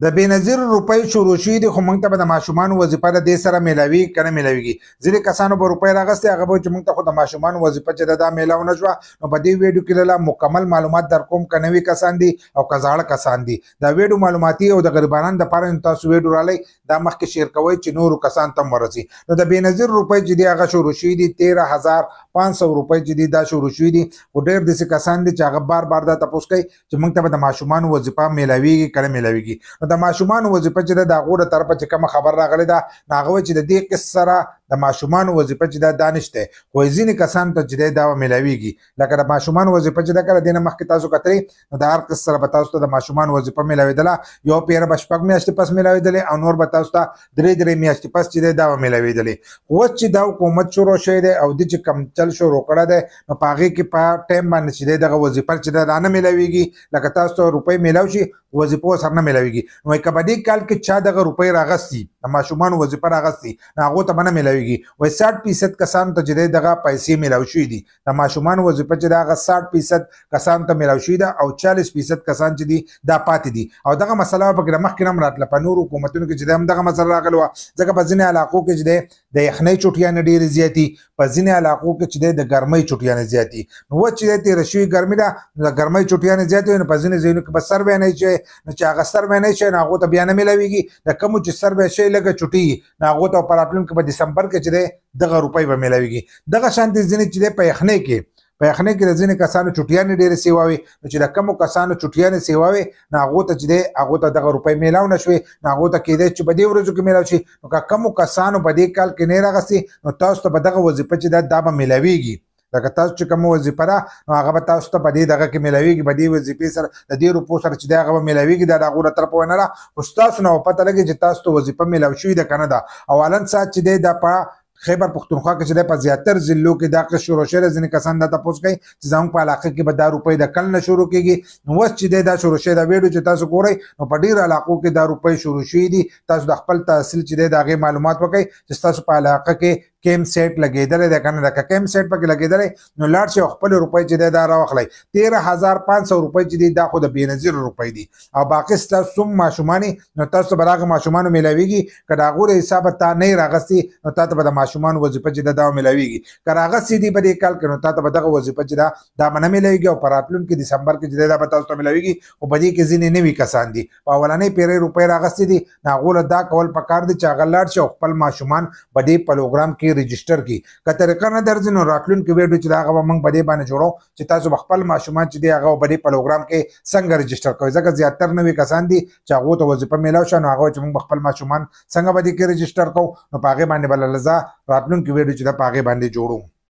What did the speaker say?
د بېنظیر روپۍ شروع شوي دي خو موږ ته به د ماشومانو وظیفه د دې سره میلاوي که نه میلاویږي. ځینې کسانو به روپۍ راغستې هغه به چې موږ ته خو د ماشومانو وظیفه چې ده دا میلاو نه شوه. نو په دې ویډیو کې له مکمل معلومات در کوم که نوي کسان دي او که زاړه کسان دي. دا ویډیو معلوماتي او د غریبانو دپاره تاسو ویډیو رالی دا مخکې شیر کوئ چې نورو کسان ته هم ورسي. نو د بېنظیر روپۍ چې دي هغه شروع شوي دي 13,500 روپۍ چې دي دا شروع شوي دي. خو ډېر داسې کسان دي چې هغه بار بار دا تپوس کوي چې موږ ته به د ماشومانو وظیفه میلاویږي که نه میلاویږي. نو د ماشومانو وظیفه چې ده د هغو د طرفه چې کومه خبر راغلی ده نو هغه وایي چې د دې قسط سره د ماشومانو وظیفه چې ده دا نشته خو ځینې کسانو ته چې دی دا به میلاویږي. لکه د ماشومانو وظیفه چې ده که د دې نه مخکې تاسو کتلئ نو د هر قسط سره به تاسو ته د ماشومانو وظیفه میلاوېدله. یو پیره به 6 میاشتې پس میلاوېدلې او نور به تاسو ته 3 میاشتې پس چې دی دا به میلاوېدلې. اوس چې دا حکومت شروع شوی دی او د چې کم چل شروع کړی دی نو په هغې کې په ټایم باندې چې دی دغه وظیفه چې ده دا نه میلاویږي. لکه تاسو ته روپۍ میلاو شي وظیفه ورسره نه میلاویږي. نو که په دې کال کې چا دغه روپۍ راغستي د ماشومانو وظیفه راغستي نو هغو ته به نه میلاویږي. وایي 60% کسانو ته چې دی دغه پیسې میلاو شوي دي. د ماشومانو وظیفه چې ده هغه 60% کسانو ته میلاو شوي ده او 40% کسان چې دي دا پاتې دي. او دغه مسله به پکې د مخکې نه هم راتله په نورو حکومتونو کې چې دی هم دغه مسله راغلې وه. ځکه په ځینې علاقو کې چې دی د یخنۍ چوټیانې ډېرې زیاتې په ځینې علاقو کې چې دی د ګرمۍ چوټیانې زیاتې. نو اوس چې دی تېره شوې ګرمي ده نو د ګرمۍ چوټیانې زیاتې وي نو په ځینې ځایونو کې به سروی نه شي نو چې هغه سروی نه شي نو هغو ته بیا نه میلاویږي. د کومو چې سروی شي لږه چوټي نو هغو ته په راتلونکي په ډسمبر کې چې دی دغه روپۍ به میلاویږي. دغه شانتې ځینې چې دی په یخنۍ کې د ځینې کسانو چوټیانې ډېرې سیوا وي نو چې د کومو کسانو چوټیانې سیوا وي نو هغو ته چې دی هغو ته دغه روپۍ میلاو نه شوې نو هغو ته کېدی چې په دې ورځو کې میلاو شي. نو که کومو کسانو په دې کال کې نه راغستې نو تاسو ته به دغه وظیفه چې ده دا به میلاویږي. لکه تاسو چې کومه وظیفه ده نو هغه به تاسو ته په دې دغه کې میلاویږي په دې وظیفې سره د دې روپو سره چې دی هغه به میلاویږي. دا د هغو له طرفه ونه ده خو ستاسو نه به پته لګي چې تاسو ته وظیفه میلاو شوې ده که نه ده. او حالن ساعت چې دی دا په خیبر پښتونخوا کې چې دی په زیاتر ضلعو کې دا قسط شروع شوی دی. ځینې کسان دا تپوس کوي چې زموږ په علاقه کې به دا روپۍ د کل نه شروع کېږي. نو اوس چې دی دا شروع شوی دا ویډیو چې تاسو ګورئ نو په ډېرو علاقو کې دا روپۍ شروع شوي دي. تاسو د خپل تحصیل چې دی د هغې معلومات وکړئ چې ستاسو په علاقه کې کیم سیټ لګېدلی دی که نه ده. که کیم سیټ پکې لګېدلی نو لاړ شئ او خپلې روپۍ چې دی دا راواخلئ. 13,500 روپۍ چې دي دا خو د بېنظیر روپۍ دي او باقي ستاسو څوم ماشومان نو تاسو ته به د هغه ماشومانو میلاویږي. که د هغو د حسابه تا نه یې راغستې نو تا ته به د ماشومانو وظیفه چې ده دا میلاویږي. که راغستې دي په دې کال کې نو تا ته به دغه وظیفه چې ده دا به نه میلاویږي او په راتلونکي ډسمبر کې چې دی دا به تاسو ته میلاویږي. خو په دې کې ځینې نوي کسان دي په اولنۍ پیرۍ روپۍ راغستې دي نو هغو له دا کول پکار دي چې هغه لاړ شي او خپل ماشومان په دې پروګرام کې رجسټر کړي. که طریقه نه درځي نو راتلونکي ویډیو چې د هغه به موږ په دې باندې جوړو چې تاسو به خپل ماشومان چې دی هغه په دې پروګرام کې څنګه رجسټر کوئ. ځکه زیاتر نوي کسان دي چې هغو ته وظیفه میلاو شوه نو هغه چې موږ به خپل ماشومان څنګه به دې کې رجسټر کوو نو په هغې باندې به له زه راتلونکي ویډیو چې ده په هغې باندې جوړو.